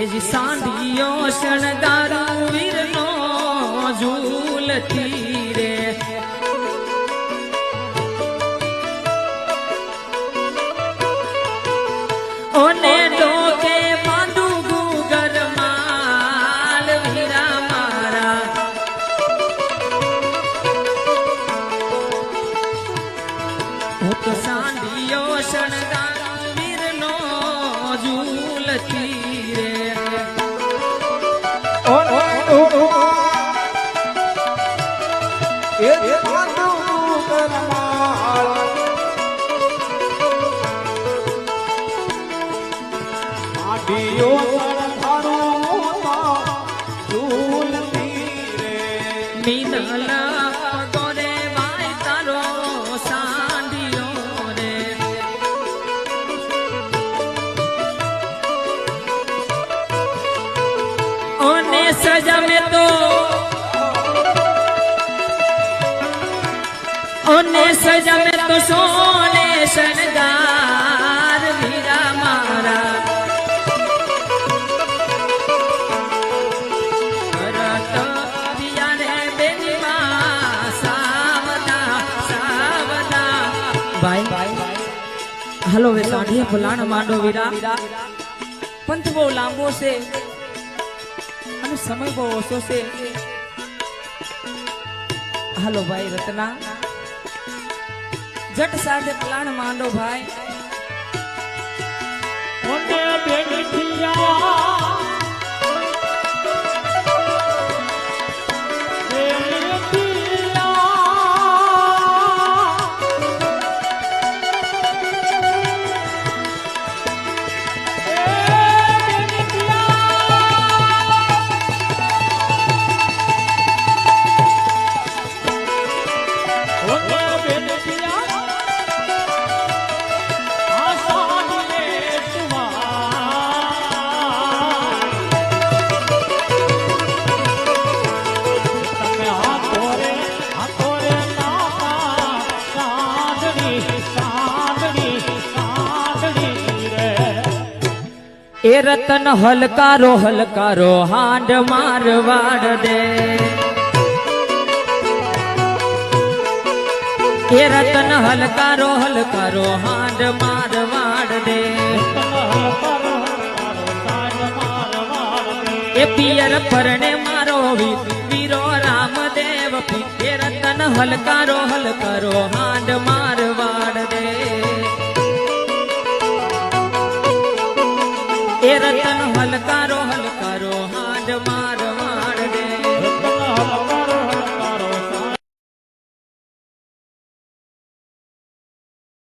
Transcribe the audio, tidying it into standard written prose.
એજી સાંધિયો શણગારું વીરનો ઝૂલતી રે ઓને ડોકે બાંધુ ગુગર માલ વીરા મારા હું તો સાંધિયો શણગારું વીરનો ઝૂલતી રે મીનલા ગોરે વાય તારો સાંધિયો રે ઓને સજા મેં તો ઓને સજા મેં તો સોને શણગાર વીરા મારા હાલો વે સાંઢિયા ફલાણ માંડો વીરા પંથ બહુ લાંબો છે અને સમય બહુ ઓછો છે હાલો ભાઈ રત્ના જટ સાથે ફલાણ માંડો ભાઈ ઓને બેઠિયા એ રતન હલકારો હલકારો હાંડ મારવાડ દે એ રતન હલકારો હલકારો હાંડ મારવાડ દે એ પિયર પરણે મારો વીરો રામદેવ એ રતન હલકારો હલકારો હાંડ મારવાડ દે એ રતન હલકારો હલકારો હાંડ માર